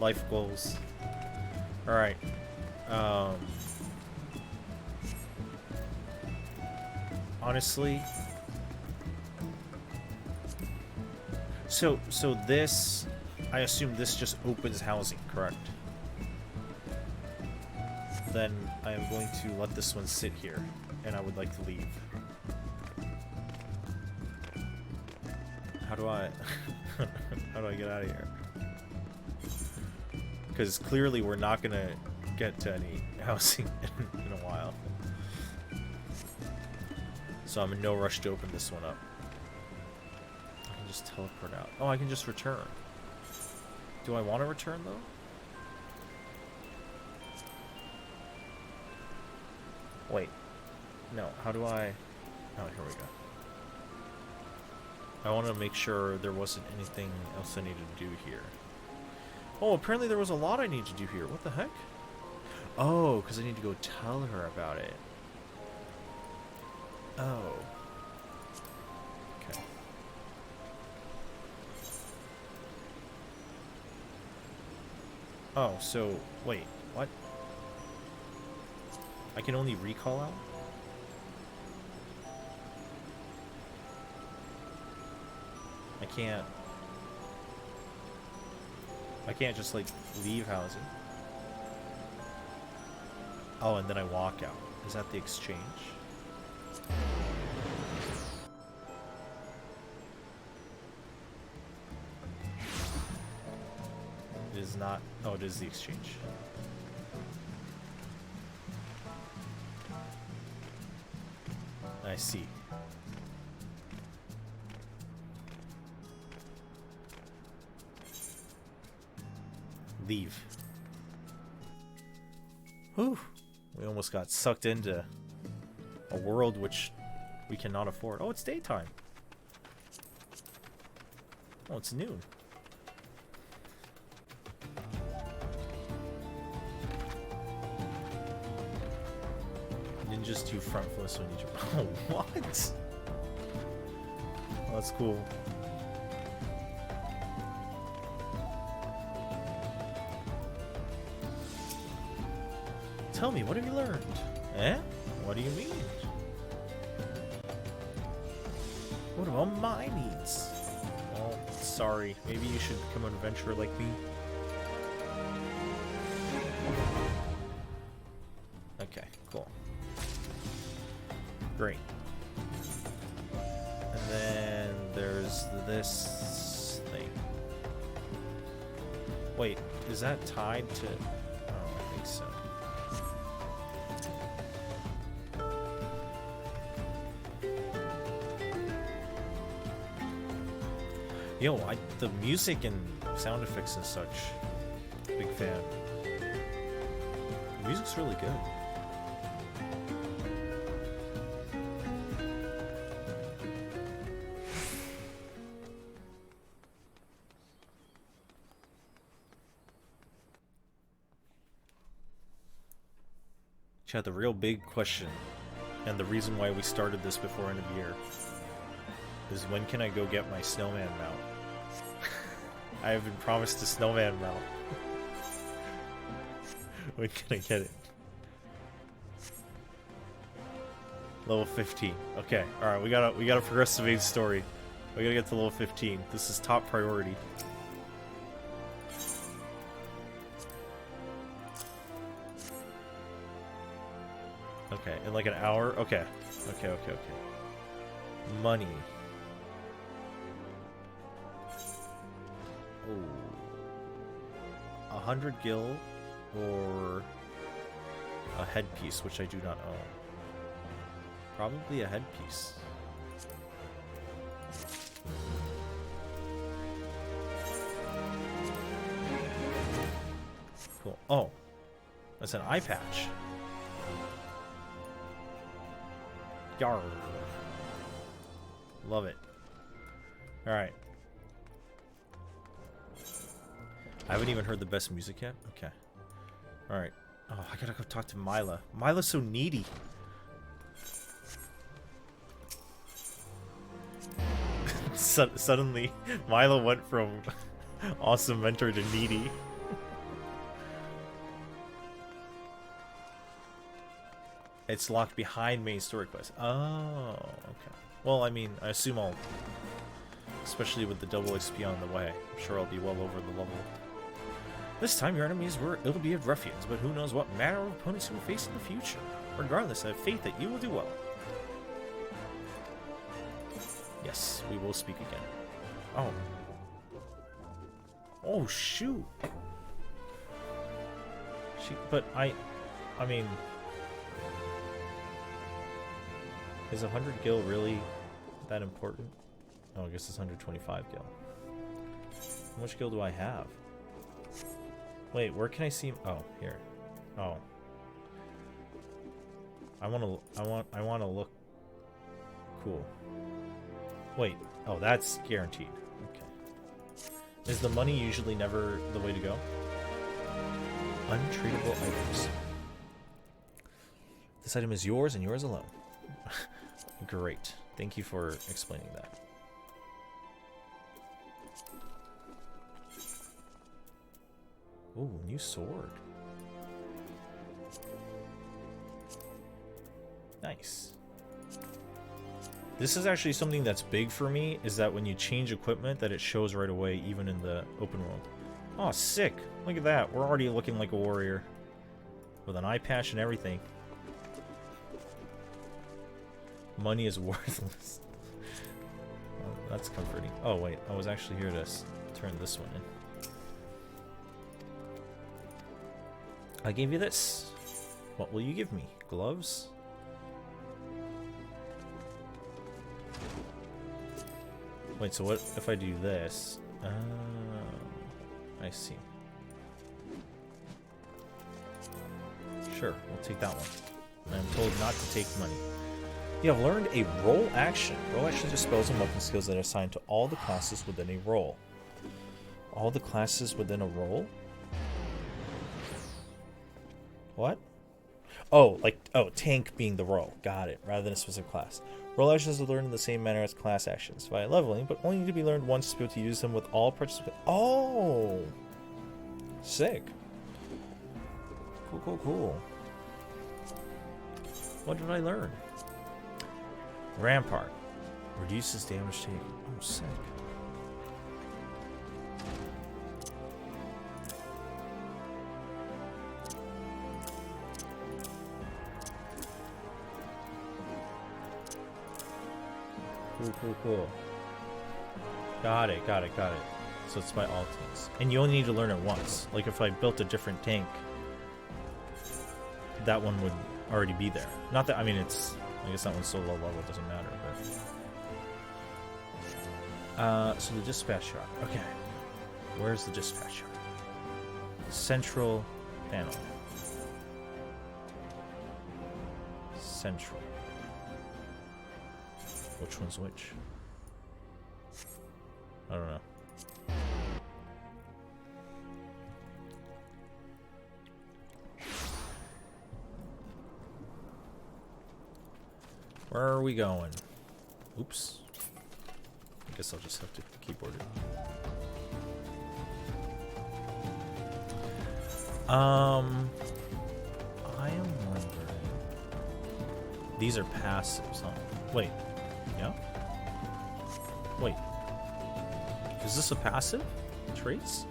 Life goals. Alright. Honestly. So this, I assume this just opens housing, correct? Then I am going to let this one sit here, and I would like to leave. How do I... how do I get out of here? Because clearly we're not going to get to any housing in a while. So I'm in no rush to open this one up. I can just teleport out. Oh, I can just return. Do I want to return, though? Wait. No, how do I... Oh, here we go. I want to make sure there wasn't anything else I needed to do here. Oh, apparently there was a lot I need to do here. What the heck? Oh, because I need to go tell her about it. Oh. Okay. Oh, so, wait, what? I can only recall out? I can't just, like, leave housing. Oh, and then I walk out. Is that the exchange? It is not... Oh, it is the exchange. I see. Leave. Whew. We almost got sucked into a world which we cannot afford. Oh, it's daytime. Oh, it's noon. Ninjas do front flips when you jump. Oh, what? Oh, that's cool. Tell me, what have you learned? Eh? What do you mean? What about my needs? Oh, sorry. Maybe you should become an adventurer like me. Okay, cool. Great. And then there's this thing. Wait, is that tied to... Oh, I think so. Yo, the music and sound effects and such, big fan. The music's really good. Chat, the real big question, and the reason why we started this before end of year, is when can I go get my snowman mount? I have been promised a snowman mount. When can I get it? Level 15. Okay, alright, we gotta progress the main story. We gotta get to level 15. This is top priority. Okay, in like an hour? Okay. Okay. Money. Oh. 100 gil or a headpiece, which I do not own. Probably a headpiece. Cool. Oh, that's an eye patch. Yarr. Love it. Alright. I haven't even heard the best music yet? Okay. Alright. Oh, I gotta go talk to Mila. Mila's so needy. Suddenly, Mila went from awesome mentor to needy. It's locked behind main story quest. Oh, okay. Well, I mean, I assume I'll... Especially with the double XP on the way. I'm sure I'll be well over the level. This time your enemies were ill-behaved ruffians, but who knows what manner of opponents you will face in the future. Regardless, I have faith that you will do well. Yes, we will speak again. Oh. Oh, shoot. But I mean... Is 100 gil really that important? Oh, I guess it's 125 gil. How much gil do I have? Wait, where can I see... Oh, here. Oh. I want to look cool. Wait. Oh, that's guaranteed. Okay. Is the money usually never the way to go? Untreatable items. This item is yours and yours alone. Great. Thank you for explaining that. Ooh, new sword. Nice. This is actually something that's big for me, is that when you change equipment, that it shows right away, even in the open world. Oh, sick. Look at that. We're already looking like a warrior. With an eye patch and everything. Money is worthless. Oh, that's comforting. Oh, wait. I was actually here to turn this one in. I gave you this. What will you give me? Gloves? Wait, so what if I do this? I see. Sure, we'll take that one. And I'm told not to take money. You have learned a role action. Role action are spells and weapon skills that are assigned to all the classes within a role. All the classes within a role? What? Oh, like, oh, tank being the role. Got it. Rather than a specific class. Role actions are learned in the same manner as class actions, via leveling, but only need to be learned once to be able to use them with all participants. Oh! Sick. Cool, cool, cool. What did I learn? Rampart. Reduces damage taken. Oh, sick. Cool, cool, cool. Got it, got it, got it. So it's by all tanks. And you only need to learn it once. Like if I built a different tank, that one would already be there. Not that, I mean, it's... I guess that one's so low level, it doesn't matter, but... so the dispatch yard. Okay. Where's the dispatch yard? Central panel. Central. Which one's which? I don't know. Where are we going? Oops. I guess I'll just have to keyboard it. I am wondering. These are passives, huh? Wait. Yeah? Wait. Is this a passive? Traits?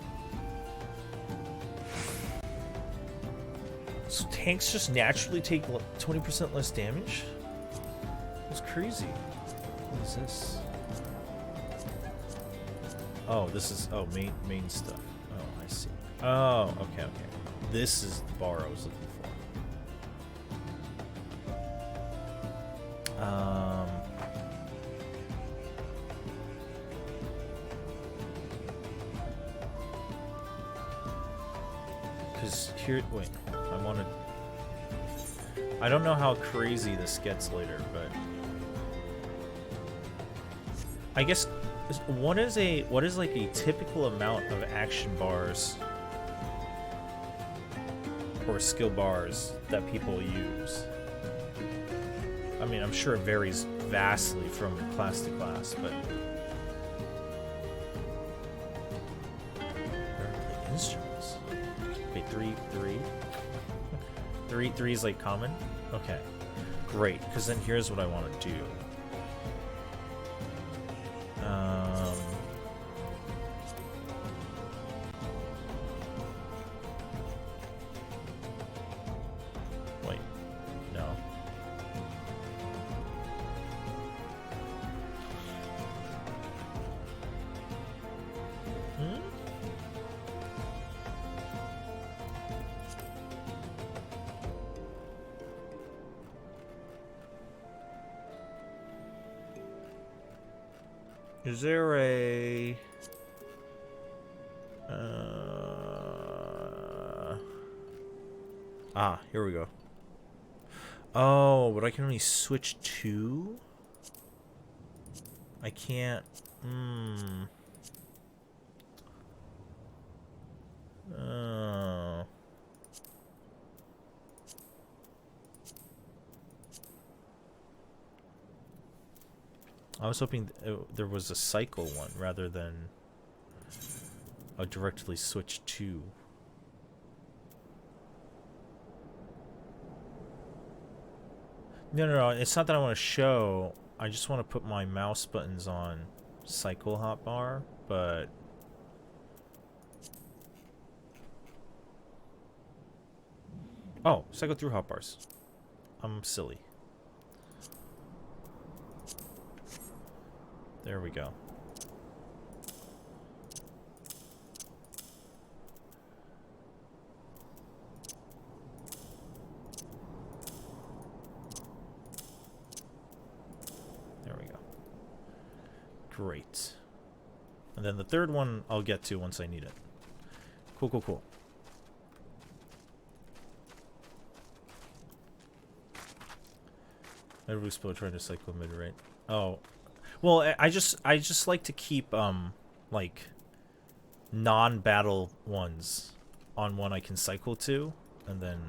So tanks just naturally take 20% less damage? That's crazy. What is this? Oh, this is... Oh, main stuff. Oh, I see. Oh, okay, okay. This is the bar I was looking for. Because here... Wait. I wanted... I don't know how crazy this gets later, but... I guess... What is like a typical amount of action bars or skill bars that people use? I mean, I'm sure it varies vastly from class to class, but where are the instruments? Okay, three is like common. Okay. Great, because then here's what I want to do. Wait, no. Is there a... here we go. Oh, but I can only switch two? I can't... Oh... I was hoping there was a cycle one rather than a directly switch to. No, it's not that I want to show. I just want to put my mouse buttons on cycle hotbar, but... Oh, cycle through hotbars. I'm silly. There we go. There we go. Great. And then the third one I'll get to once I need it. Cool, cool, cool. Everybody's still trying to cycle mid-rate. Oh. Well, I just like to keep like non-battle ones on one I can cycle to, and then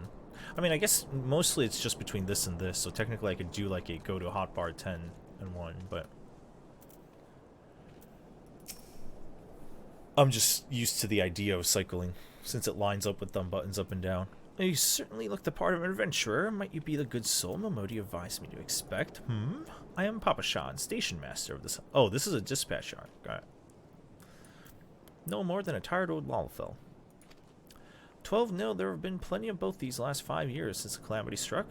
I mean I guess mostly it's just between this and this, so technically I could do like a go to hotbar 10 and 1, but I'm just used to the idea of cycling since it lines up with thumb buttons up and down. You certainly look the part of an adventurer. Might you be the good soul Momodi advised me to expect? I am Papa Shan, station master of this... Oh, this is a dispatch yard. Got it. No more than a tired old Lalfell. 12 no, there have been plenty of both these last 5 years since the calamity struck.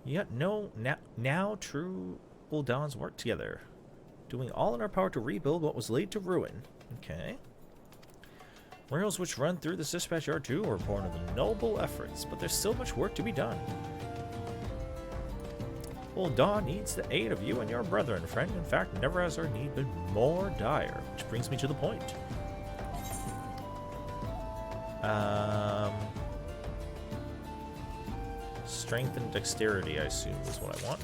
Yet no, now true Uldans work together, doing all in our power to rebuild what was laid to ruin. Okay. Rails which run through this dispatch yard too are born of the noble efforts, but there's still much work to be done. Old Dawn needs the aid of you and your brethren, friend. In fact, never has our need been more dire, which brings me to the point. Strength and dexterity, I assume, is what I want.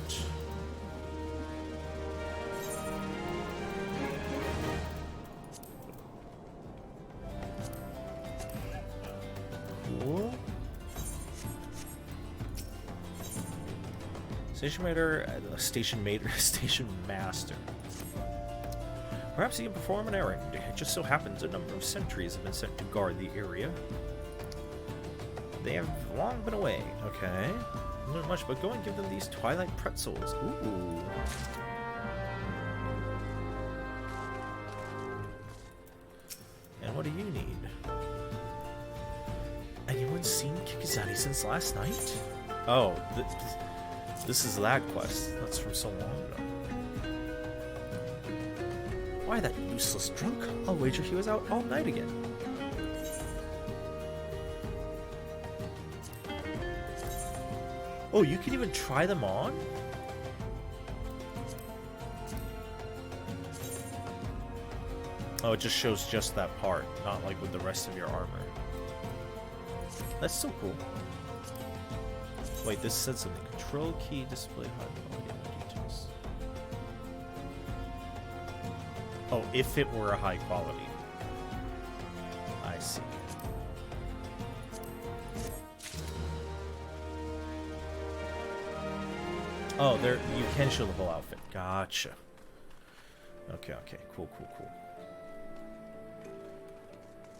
Station master. Perhaps he can perform an errand. It just so happens a number of sentries have been sent to guard the area. They have long been away. Okay. Not much, but go and give them these twilight pretzels. Ooh. And what do you need? Anyone seen Kikizani since last night? Oh, this is that quest. That's from so long ago. Why, that useless drunk? I'll wager he was out all night again. Oh, you can even try them on? Oh, it just shows just that part, not like with the rest of your armor. That's so cool. Wait, this said something. Control key display high quality details. Oh, if it were a high quality. I see. Oh, there you can show the whole outfit. Gotcha. Okay, cool.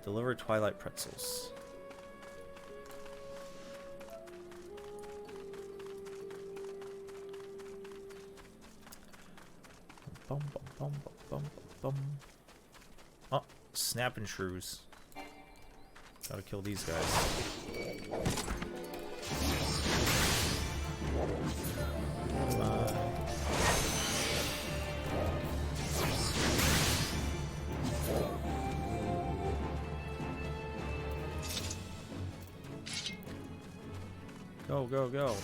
Deliver Twilight Pretzels. Bum, bum, bum, bum, bum, bum. Oh, snapping shrews. Gotta kill these guys. Go, go, go.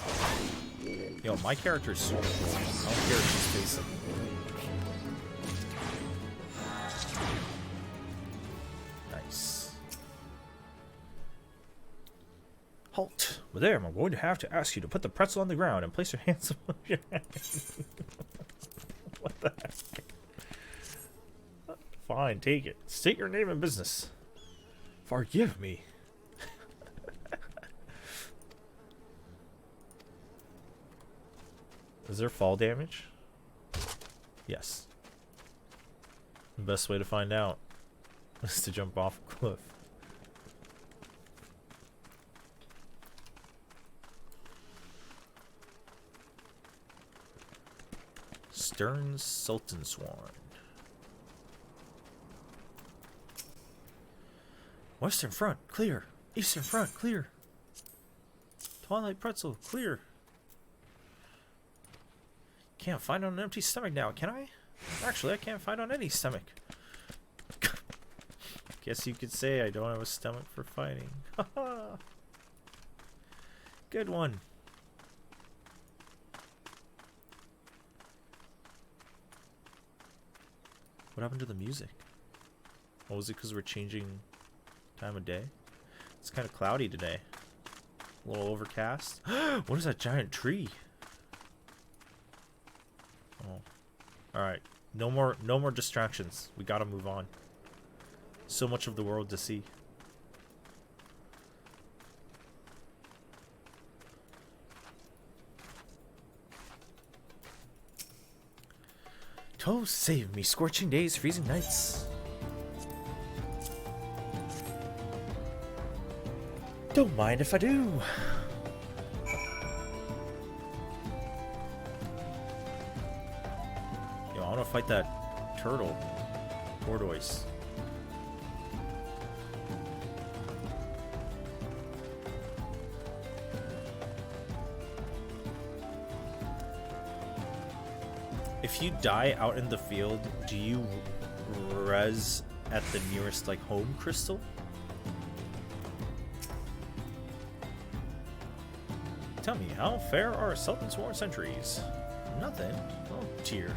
Yo, my character's super cool. I don't care if she's facing. Nice. Halt. Madame, I'm going to have to ask you to put the pretzel on the ground and place your hands above your head. What the heck? Fine, take it. State your name and business. Forgive me. Is there fall damage? Yes. The best way to find out is to jump off a cliff. Stern Sultan Sworn. Western front, clear. Eastern front, clear. Twilight pretzel, clear. Can't find on an empty stomach now, can I? Actually, I can't find on any stomach. Guess you could say I don't have a stomach for fighting. Good one. What happened to the music? Oh, was it because we're changing time of day? It's kind of cloudy today. A little overcast. What is that giant tree? Oh. Alright. No more distractions. We gotta move on. So much of the world to see. Toes save me, scorching days, freezing nights. Don't mind if I do. Yo, I want to fight that turtle. Tortoise. If you die out in the field, do you res at the nearest, like, home crystal? Tell me, how fair are Sultan's War sentries? Nothing. Oh, dear.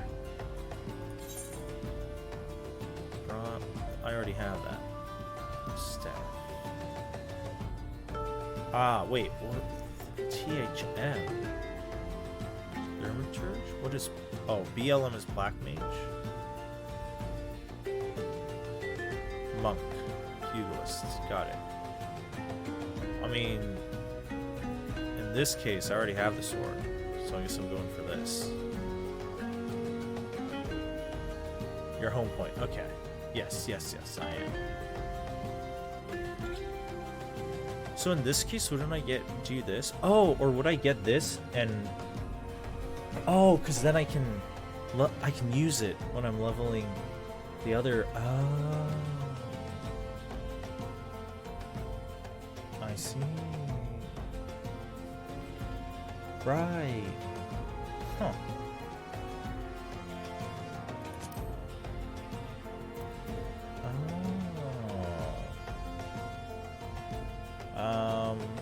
I already have that. Staff. Ah, wait. What? THM. Dermaturge? What is... Oh, BLM is Black Mage. Monk. Pugilist. Got it. I mean... In this case, I already have the sword. So I guess I'm going for this. Your home point. Okay. Yes, yes, yes, I am. So in this case, wouldn't I do this? Oh, or would I get this and... Oh, because then I can use it when I'm leveling the other... Oh. I see. Right. Huh.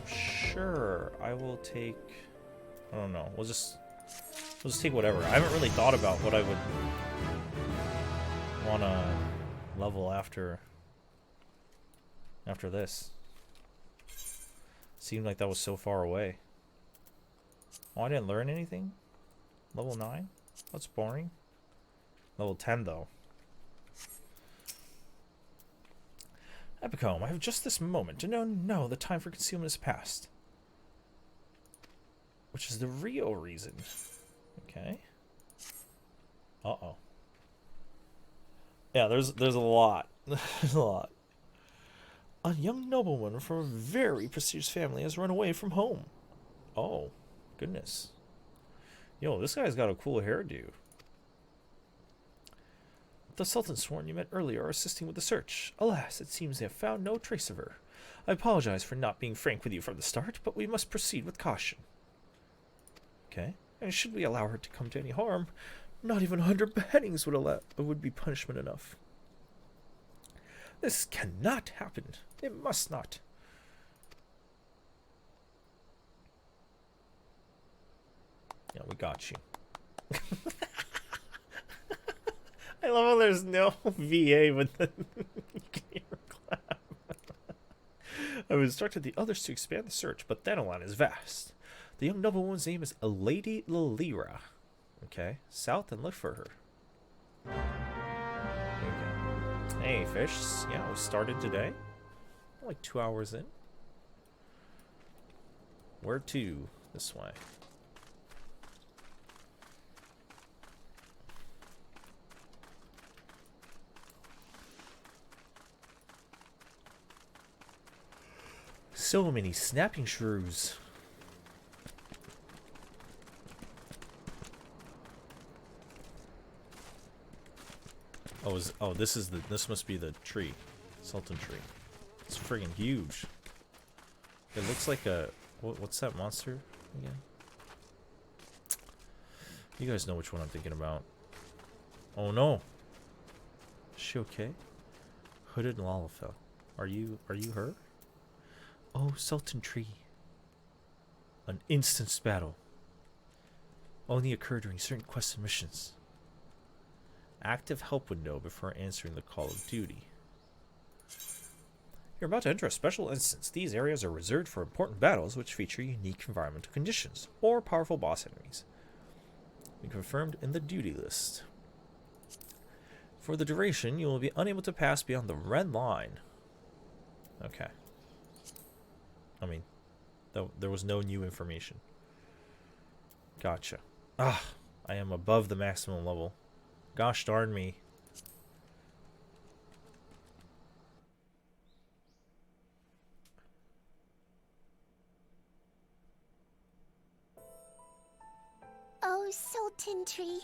Sure. I will take... I don't know. We'll just take whatever. I haven't really thought about what I would want to level after this. Seemed like that was so far away. Oh, I didn't learn anything? Level 9? That's boring. Level 10, though. Epicombe, I have just this moment to know the time for concealment is past. Which is the real reason. Okay. Uh-oh. Yeah, there's a lot. There's a lot. A young nobleman from a very prestigious family has run away from home. Oh, goodness. Yo, this guy's got a cool hairdo. The Sultan sworn you met earlier are assisting with the search. Alas, it seems they have found no trace of her. I apologize for not being frank with you from the start, but we must proceed with caution. Okay. And should we allow her to come to any harm, not even 100 beheadings would be punishment enough. This cannot happen. It must not. Yeah, we got you. I love how there's no VA, but then you can hear her clap. I've instructed the others to expand the search, but Thanalan is vast. The young noblewoman's name is Lady Lilira. Okay, south and look for her. Okay. Hey, fish. Yeah, we started today. Like 2 hours in. Where to? This way. So many snapping shrews. This must be the tree. Sultan tree. It's friggin' huge. It looks like a what's that monster again? You guys know which one I'm thinking about. Oh no. Is she okay? Hooded Lalafell. Are you her? Oh, Sultan tree. An instance battle. Only occur during certain quests and missions. Active help window before answering the call of duty. You're about to enter a special instance. These areas are reserved for important battles which feature unique environmental conditions or powerful boss enemies. Be confirmed in the duty list. For the duration, you will be unable to pass beyond the red line. Okay. I mean, there was no new information. Gotcha. Ah, I am above the maximum level. Gosh darn me. Oh, Sultan tree.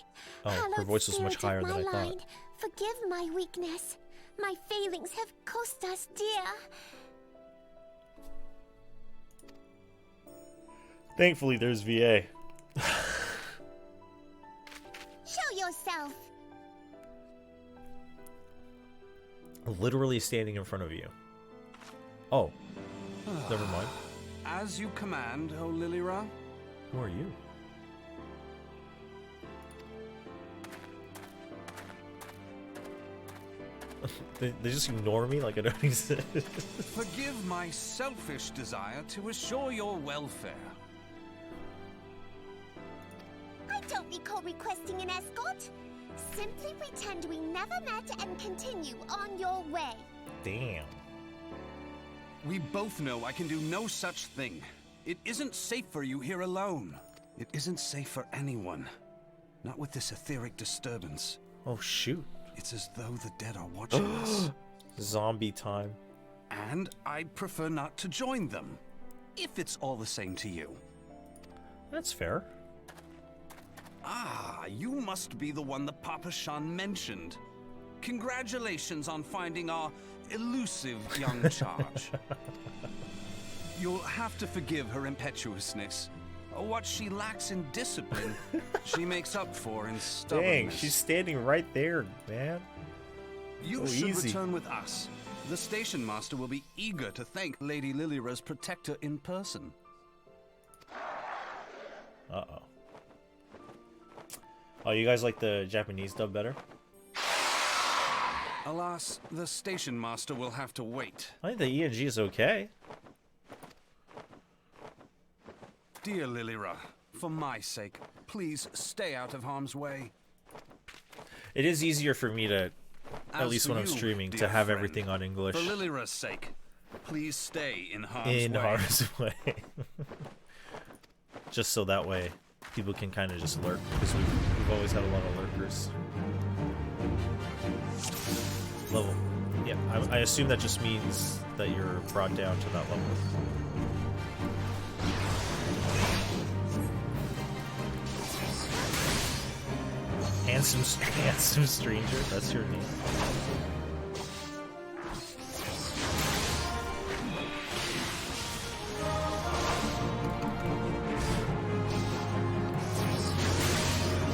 Oh, her voice was much higher than I thought. Forgive my weakness. My failings have cost us dear. Thankfully, there's VA. Show yourself. Literally standing in front of you. Oh. Never mind. As you command, O Lilira. Who are you? They just ignore me like I don't exist. Forgive my selfish desire to assure your welfare. I don't recall requesting an escort. Simply pretend we never met and continue on your way. Damn. We both know I can do no such thing. It isn't safe for you here alone. It isn't safe for anyone. Not with this etheric disturbance. Oh, shoot. It's as though the dead are watching us. Zombie time. And I'd prefer not to join them, if it's all the same to you. That's fair. Ah, you must be the one the Papa Shan mentioned. Congratulations on finding our elusive young charge. You'll have to forgive her impetuousness. What she lacks in discipline, she makes up for in stubbornness. Dang, she's standing right there, man. You should return with us. The station master will be eager to thank Lady Lilira's protector in person. Uh-oh. Oh, you guys like the Japanese dub better? Alas, the station master will have to wait. I think the ENG is okay. Dear Lilira, for my sake, please stay out of harm's way. It is easier for me to, at As least for when I'm you, streaming, dear to have friend, everything on English. For Lilira's sake, please stay in harm's way. In harm's way. Just so that way people can kind of just lurk, because we've always had a lot of lurkers. Level. Yeah, I assume that just means that you're brought down to that level. Handsome stranger, that's your name.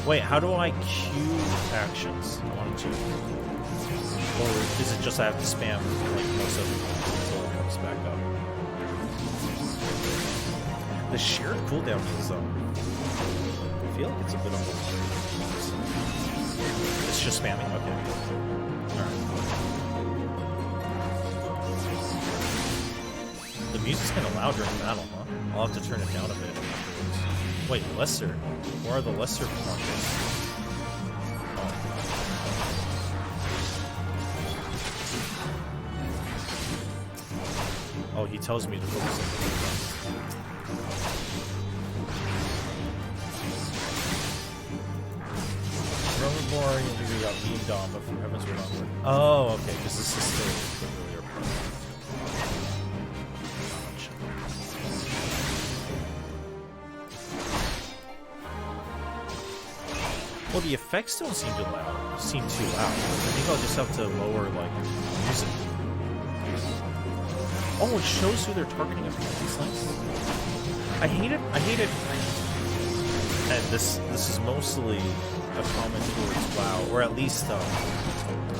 Wait, how do I queue actions? I want to. Or is it just I have to spam like most of it until it comes back up? The shared cooldown is I feel like it's a bit on the It's just spamming, okay. Alright. The music's kinda loud during battle, huh? I'll have to turn it down a bit afterwards. Wait, lesser? Where are the lesser monsters? Oh, he tells me to focus on the Reborn, you figure out Mean Dom, but from Heavens we're not working. Oh, okay, because this is still the earlier part. Well, the effects don't seem too loud. I think I'll just have to lower, like, music. Oh, it shows who they're targeting. It's nice. I hate it. And this is mostly a comment towards WoW, or at least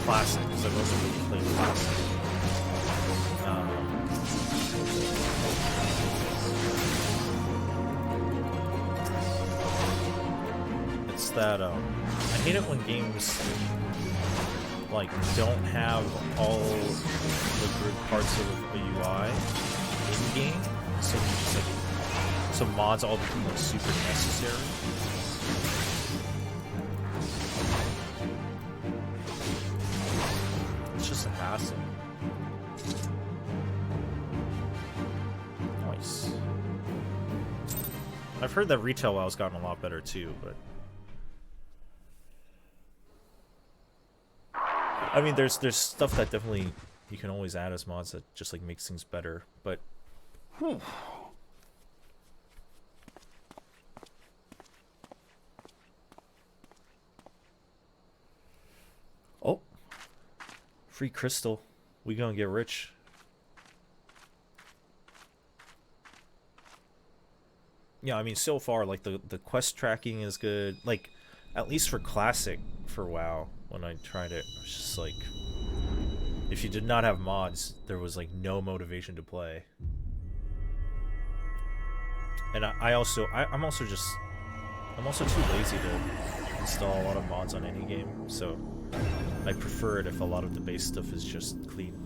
Classic, because I wasn't really playing Classic. It's that I hate it when games like don't have all the good parts of a UI in game, so you just like mods all become like super necessary. It's just a hassle. Nice. I've heard that retail WoW's gotten a lot better too, but I mean, there's stuff that definitely you can always add as mods that just like makes things better, but oh, free crystal, we gonna get rich. Yeah, I mean, so far like the quest tracking is good, like at least for classic for WoW. When I tried it, it was just like, if you did not have mods, there was like no motivation to play. And I'm also too lazy to install a lot of mods on any game, so I prefer it if a lot of the base stuff is just clean.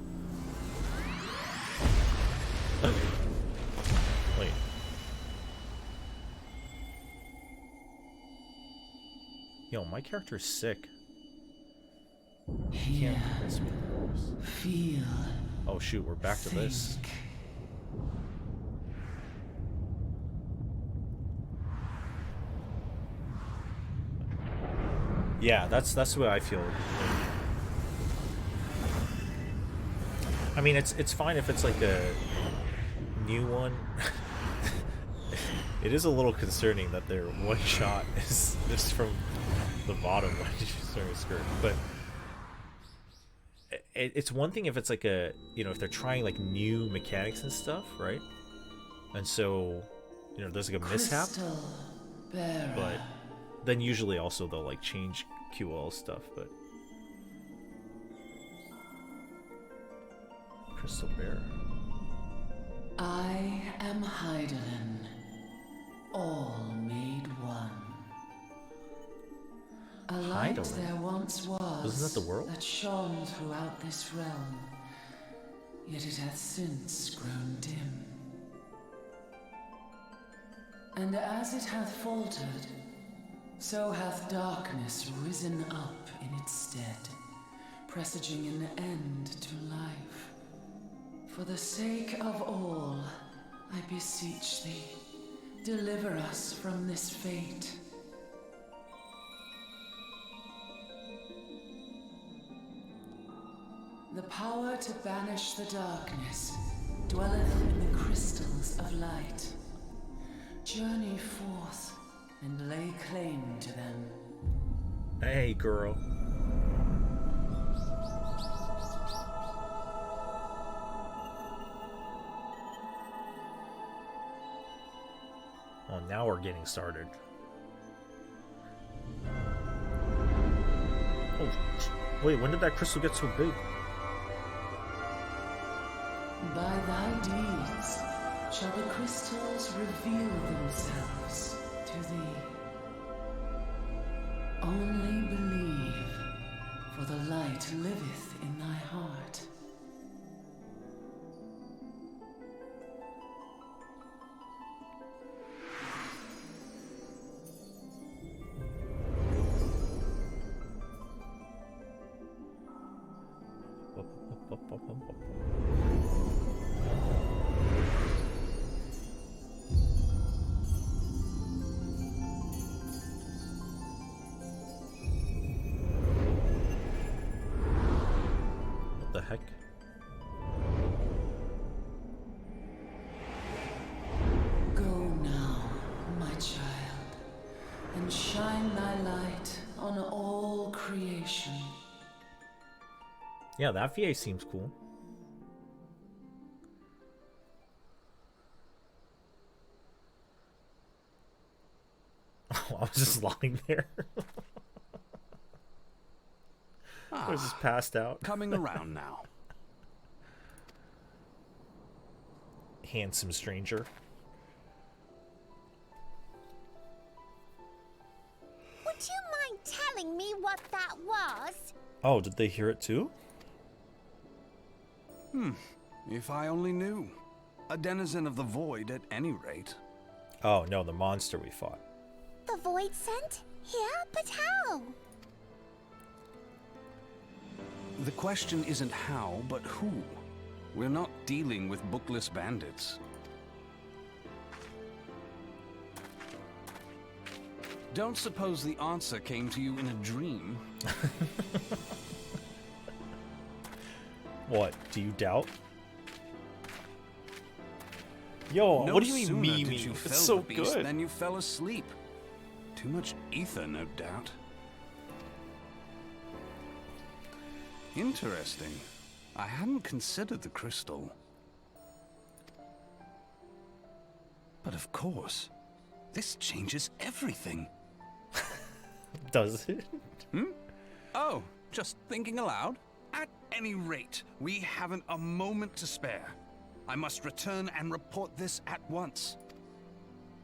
Wait. Yo, my character is sick. Here, Can't convince me otherwise. feel. Oh shoot, we're back to this. Think. Yeah, that's the way I feel. I mean, it's fine if it's like a new one. It is a little concerning that their one shot is from the bottom when you start a skirt, but it's one thing if it's like a, you know, if they're trying like new mechanics and stuff, right? And so, you know, there's like a mishap, but then usually also they'll like change QL stuff. But Crystal Bear, I am Hydaelyn, all made one. A light Hydaelyn? there once was. Isn't that the world? That shone throughout this realm, yet it hath since grown dim. And as it hath faltered, so hath darkness risen up in its stead, presaging an end to life. For the sake of all, I beseech thee, deliver us from this fate. The power to banish the darkness dwelleth in the crystals of light. Journey forth and lay claim to them. Hey, girl. Oh, now we're getting started. Oh, wait, when did that crystal get so big? By thy deeds shall the crystals reveal themselves to thee. Only believe, for the light liveth in thy heart. What the heck? Go now, my child, and shine thy light on all creation. Yeah, that VA seems cool. I was just lying there. I was just passed out. Coming around now. Handsome stranger. Would you mind telling me what that was? Oh, did they hear it too? If I only knew. A denizen of the void at any rate. Oh, no, the monster we fought. The void sent? Here? But how? The question isn't how, but who. We're not dealing with bookless bandits. Don't suppose the answer came to you in a dream. What, do you doubt? Yo, No what do you sooner mean did me? you It's fell so the beast good. than you fell asleep. Too much ether, no doubt. Interesting. I hadn't considered the crystal. But of course, this changes everything. Does it? Oh, just thinking aloud? At any rate, we haven't a moment to spare. I must return and report this at once.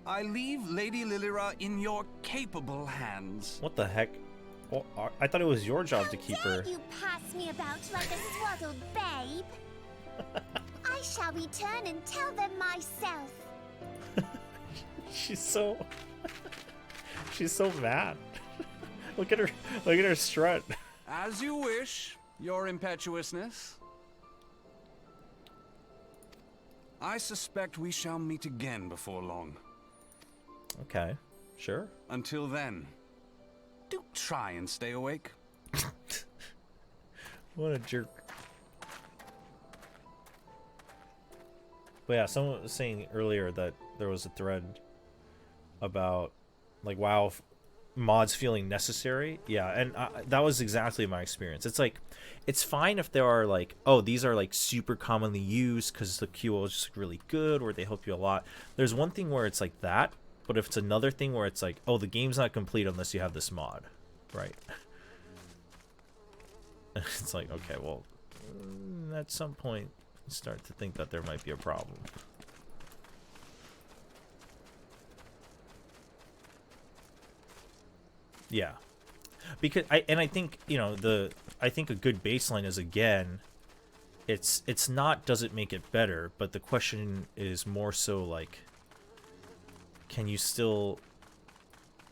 I leave Lady Lilira in your capable hands. What the heck? Well, I thought it was your job to keep her. Dare you pass me about like a swaddled babe? I shall return and tell them myself. She's so... She's so mad. Look at her. Look at her strut. As you wish, your impetuousness. I suspect we shall meet again before long. Okay, sure. Until then, do try and stay awake. What a jerk. But yeah, someone was saying earlier that there was a thread about, like, WoW mods feeling necessary. Yeah, and that was exactly my experience. It's like, it's fine if there are, like, oh, these are, like, super commonly used because the QO is just really good or they help you a lot. There's one thing where it's like that, but if it's another thing where it's like, oh, the game's not complete unless you have this mod, right? It's like, okay, well, at some point, you start to think that there might be a problem. Yeah, because I think, you know, I think a good baseline is, again, it's not does it make it better, but the question is more so like, can you still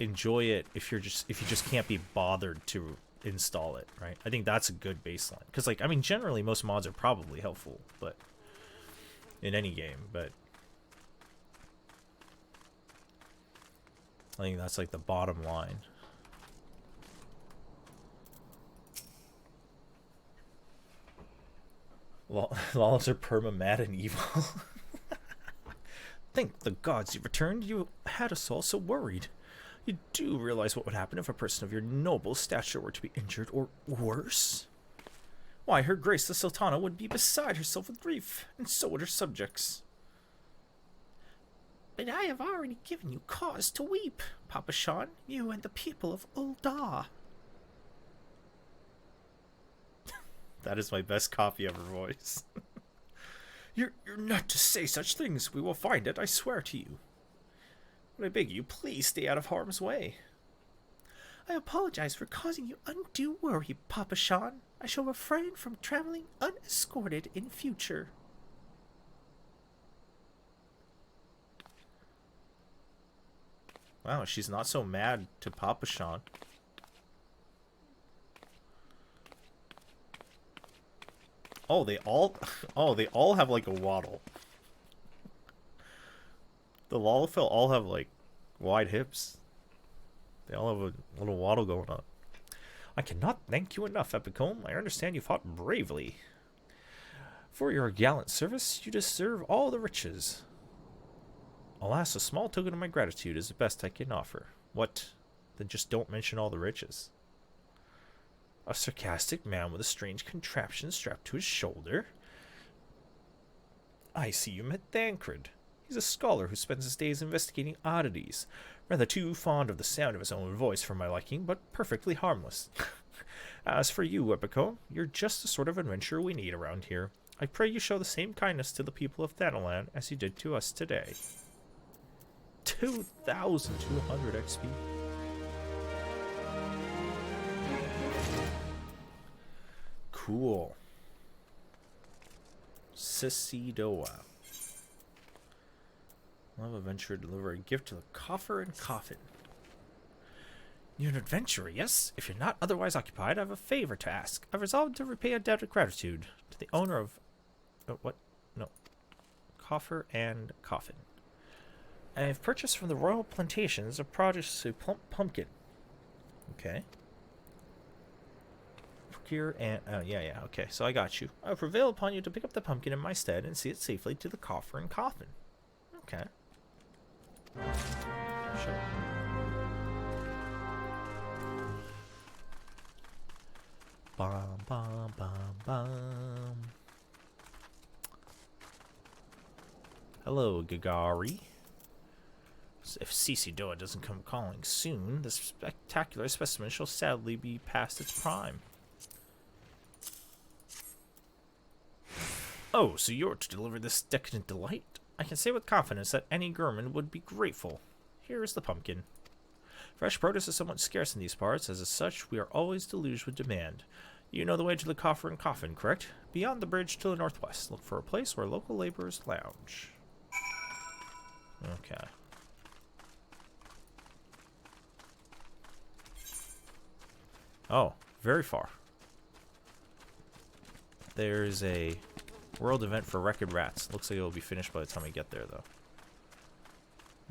enjoy it if you just can't be bothered to install it, right? I think that's a good baseline, because, like, I mean, generally most mods are probably helpful, but in any game, but I think that's like the bottom line. Lawless are perma mad and evil. Thank the gods you returned. You had us all so worried. You do realize what would happen if a person of your noble stature were to be injured or worse? Why, Her Grace the Sultana would be beside herself with grief, and so would her subjects. But I have already given you cause to weep, Papa Sean, you and the people of Ul'dah. That is my best copy of her voice. You're not to say such things. We will find it, I swear to you. But I beg you, please stay out of harm's way. I apologize for causing you undue worry, Papa Sean. I shall refrain from traveling unescorted in future. Wow, she's not so mad to Papa Sean. Oh, they all have like a waddle. The Lalafell all have like wide hips. They all have a little waddle going on. I cannot thank you enough, Epicombe. I understand you fought bravely. For your gallant service, you deserve all the riches. Alas, a small token of my gratitude is the best I can offer. What? Then just don't mention all the riches. A sarcastic man with a strange contraption strapped to his shoulder? I see you met Thancred. He's a scholar who spends his days investigating oddities. Rather too fond of the sound of his own voice for my liking, but perfectly harmless. As for you, Epicombe, you're just the sort of adventurer we need around here. I pray you show the same kindness to the people of Thanalan as you did to us today. 2,200 XP. Cool. Sisidoa. Love adventure, deliver a gift to the coffer and coffin. You're an adventurer, yes? If you're not otherwise occupied, I have a favor to ask. I've resolved to repay a debt of gratitude to the owner of... what? No. Coffer and coffin. I've purchased from the royal plantations a produce a plump pumpkin. Okay. Procure and... yeah, okay. So I got you. I'll prevail upon you to pick up the pumpkin in my stead and see it safely to the coffer and coffin. Okay. Sure. Bum, bum, bum, bum. Hello, Gagari. If Sisidoa doesn't come calling soon, this spectacular specimen shall sadly be past its prime. Oh, so you're to deliver this decadent delight? I can say with confidence that any Gurman would be grateful. Here is the pumpkin. Fresh produce is somewhat scarce in these parts, as such, we are always deluged with demand. You know the way to the coffer and coffin, correct? Beyond the bridge to the northwest. Look for a place where local laborers lounge. Okay. Oh, very far. There's a world event for Wrecked Rats. Looks like it will be finished by the time I get there, though.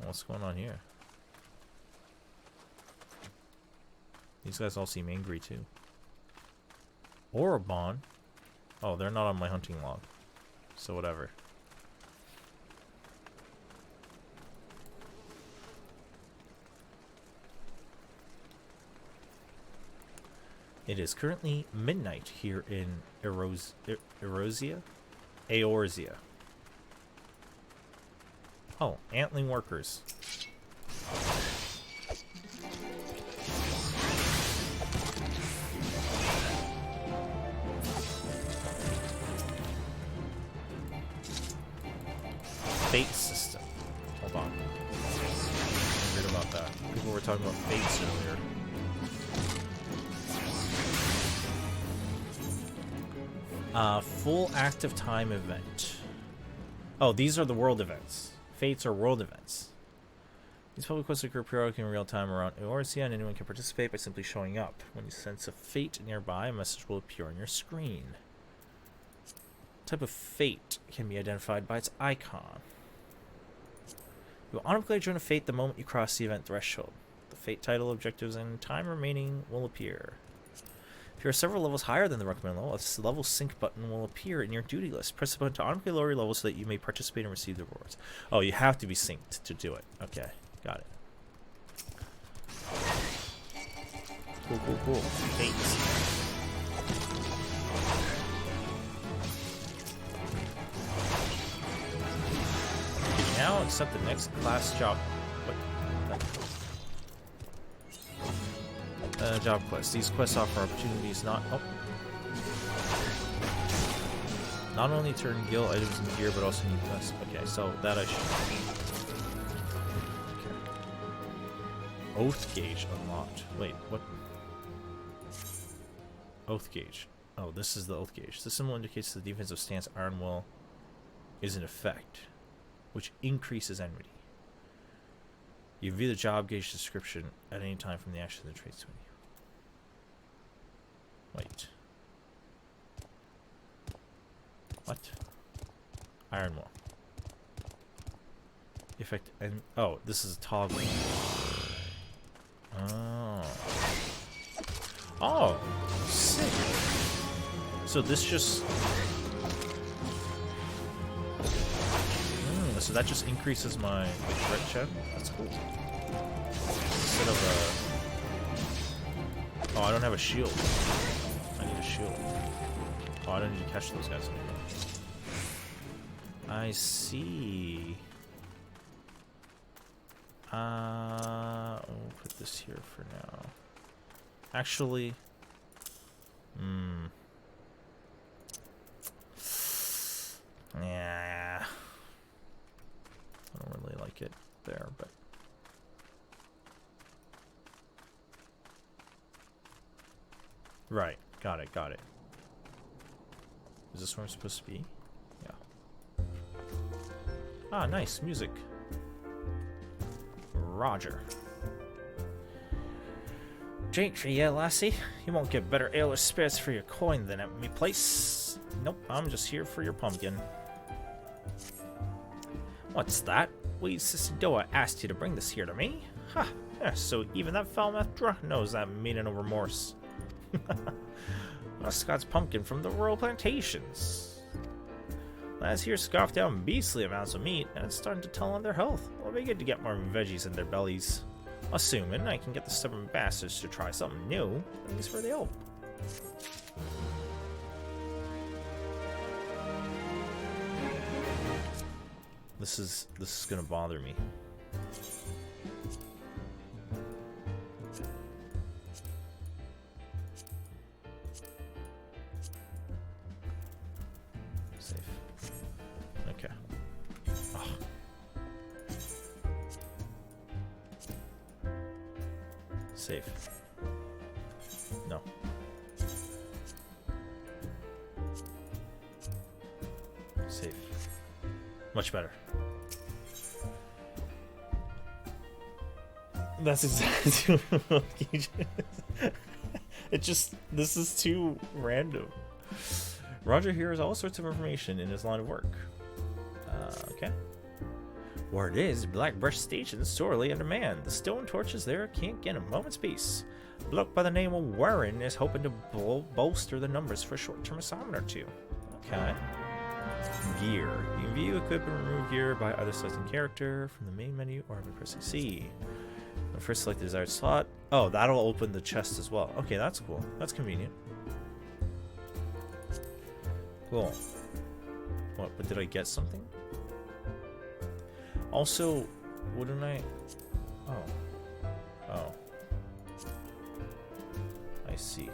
What's going on here? These guys all seem angry, too. Orobon. Oh, they're not on my hunting log. So whatever. It is currently midnight here in Eorzea? Oh, antling workers. Fate system. Hold on. I read about that. People were talking about fates earlier. Full active time event. Oh, these are the world events. Fates are world events. These public quests occur periodically in real time around Eorzea, and anyone can participate by simply showing up. When you sense a fate nearby, a message will appear on your screen. Type of fate can be identified by its icon. You will automatically join a fate the moment you cross the event threshold. The fate title, objectives, and time remaining will appear. If you are several levels higher than the recommended level, a level sync button will appear in your duty list. Press the button to automatically lower your level so that you may participate and receive the rewards. Oh, you have to be synced to do it. Okay, got it. Cool. Fate. Now accept the next class job. What? Job quests. These quests offer opportunities not only to earn gil items and gear, but also new quests. Okay, so that I should. Okay. Oath gauge unlocked. Wait, what? Oath gauge. Oh, this is the oath gauge. This symbol indicates the defensive stance Iron Will is in effect, which increases enmity. You view the job gauge description at any time from the action of the traits menu. Wait. What? Iron Will. Effect and oh, this is a toggle. Oh. Oh, sick. So this just so that just increases my threat check. That's cool. Instead of a oh, I don't have a shield. I need a shield. Oh, I don't need to catch those guys anymore. I see. I'll put this here for now. Actually, yeah, I don't really like it there, but right, got it. Is this where I'm supposed to be? Yeah. Ah, nice music. Roger. Drink for you, lassie. You won't get better ale or spirits for your coin than at me place. Nope, I'm just here for your pumpkin. What's that? Wee Sissy Doa asked you to bring this here to me? Ha! Yeah, so even that foul-mouthed drunk knows that meaning no remorse. Scott's pumpkin from the Royal Plantations. Lads here scoffed down beastly amounts of meat, and it's starting to tell on their health. It'll be good to get more veggies in their bellies. Assuming I can get the stubborn bastards to try something new, thanks for the help. This is gonna bother me. Safe. Okay. Oh. Safe. No. Safe. Much better. That's exactly what it just, this is too random. Roger hears all sorts of information in his line of work. Okay. Word is, Blackbrush Station's sorely in demand. The stone torches there can't get a moment's peace. A bloke by the name of Warren is hoping to bolster the numbers for a short-term assignment or two. Okay. Gear. You can view, equip, and remove gear by either selecting character from the main menu or by pressing C. First select the desired slot. Oh, that'll open the chest as well. Okay, that's cool. That's convenient. Cool. What, but did I get something? Also, wouldn't I... Oh. I see.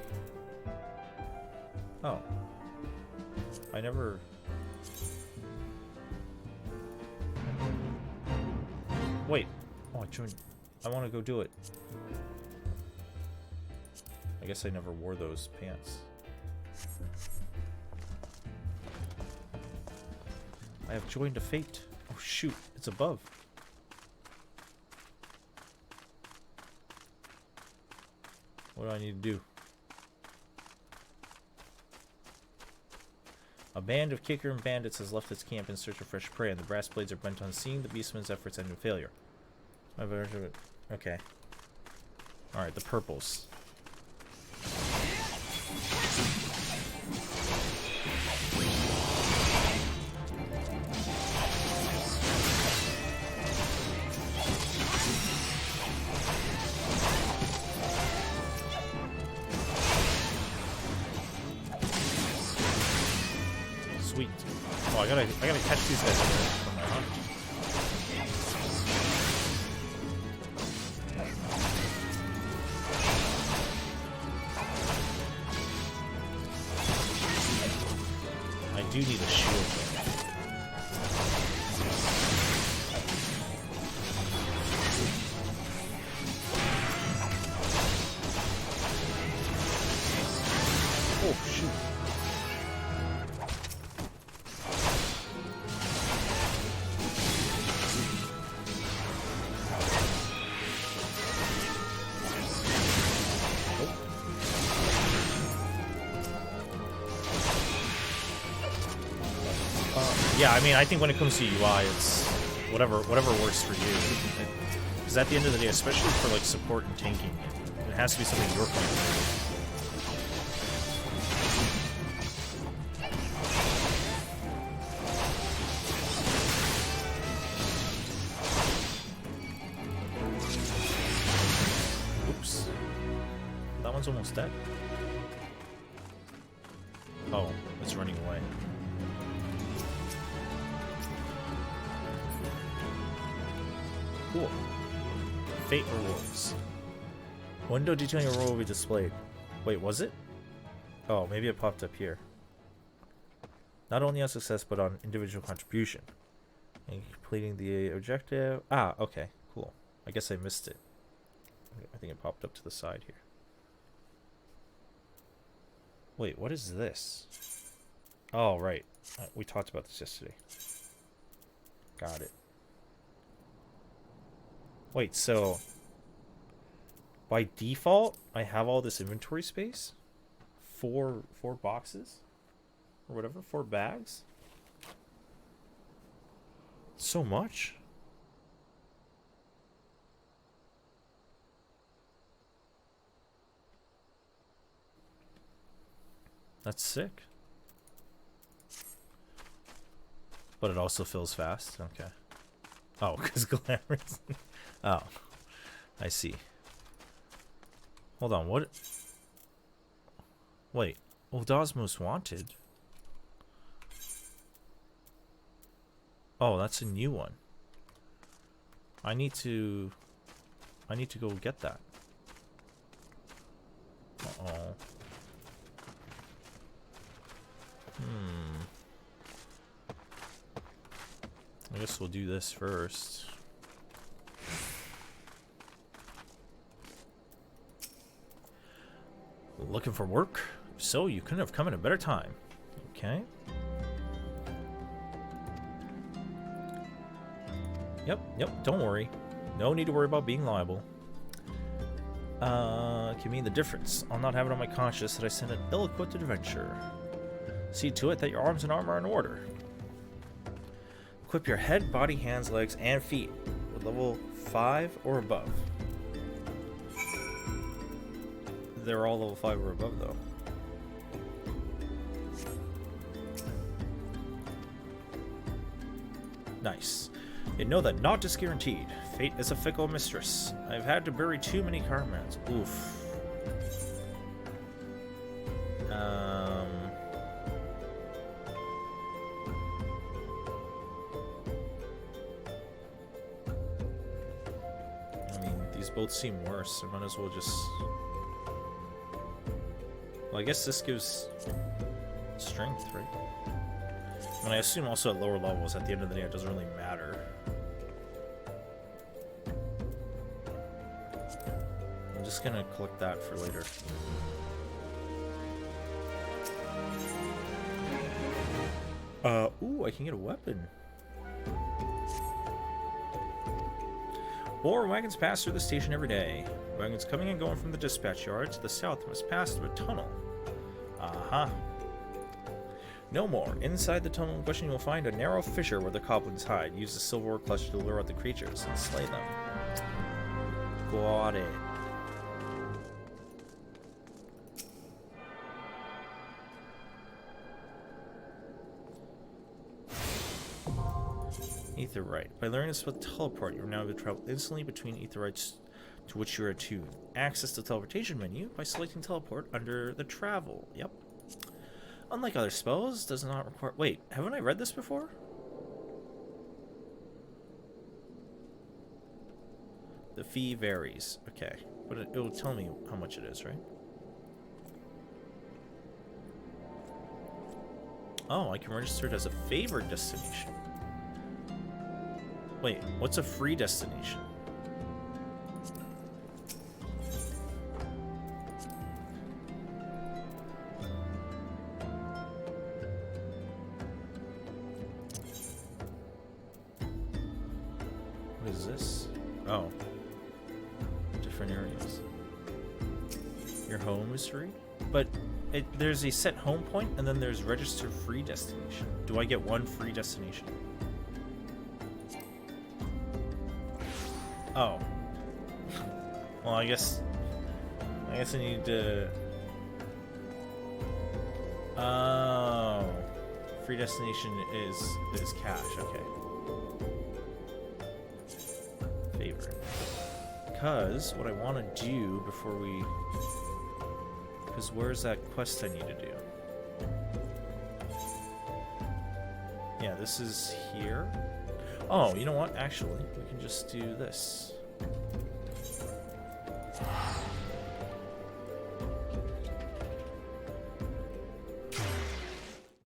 Oh. I never... Wait. Oh, I joined... I want to go do it. I guess I never wore those pants. I have joined a fate. Oh shoot, it's above. What do I need to do? A band of kicker and bandits has left its camp in search of fresh prey, and the brass blades are bent on seeing the beastman's efforts end in failure. Okay. Alright, the purples. Sweet. Oh, I gotta catch these guys from my hunt. I do need a shield though. Oh shoot. Yeah, I mean, I think when it comes to UI, it's whatever works for you. Because at the end of the day, especially for like support and tanking, it has to be something you're comfortable with. Oops, that one's almost dead. Oh, it's running away. Cool. Fate rewards. Window detailing a role will be displayed. Wait, was it? Oh, maybe it popped up here. Not only on success, but on individual contribution. And completing the objective. Ah, okay, cool. I guess I missed it. I think it popped up to the side here. Wait, what is this? Oh, right. We talked about this yesterday. Got it. Wait, so by default, I have all this inventory space? Four boxes? Or whatever, 4 bags? So much? That's sick. But it also fills fast? Okay. Oh, because glamorous. Oh, I see. Hold on, what? Wait, Old's Most Wanted? Oh, that's a new one. I need to go get that. Uh-oh. I guess we'll do this first. Looking for work? So you couldn't have come at a better time. Okay. Yep, don't worry. No need to worry about being liable. Can mean the difference. I'll not have it on my conscience that I sent an ill-equipped adventurer. See to it that your arms and armor are in order. Equip your head, body, hands, legs, and feet with level 5 or above. They're all level 5 or above, though. Nice. You know that naught is guaranteed. Fate is a fickle mistress. I've had to bury too many comrades. Oof. I mean, these both seem worse. I might as well just... Well, I guess this gives strength, right? And I assume also at lower levels, at the end of the day, it doesn't really matter. I'm just gonna collect that for later. Ooh, I can get a weapon. More wagons pass through the station every day. Wagons coming and going from the dispatch yard to the south must pass through a tunnel. Aha. No more. Inside the tunnel in question, you will find a narrow fissure where the goblins hide. Use the silverware clutch to lure out the creatures and slay them. Got it. Aetheryte. By learning this with teleport, you are now able to travel instantly between aetherytes to which you are attuned. Access the teleportation menu by selecting teleport under the travel. Yep. Unlike other spells, does not require... Wait, haven't I read this before? The fee varies. Okay. But it will tell me how much it is, right? Oh, I can register it as a favored destination. Wait, what's a free destination? What is this? Oh. Different areas. Your home is free? But there's a set home point, and then there's register free destination. Do I get one free destination? Oh. Well, I guess I need to... Oh. Free destination is cash, okay. Favorite. Because what I want to do before we... Because where's that quest I need to do? Yeah, this is here. Oh, you know what? Actually, we can just do this.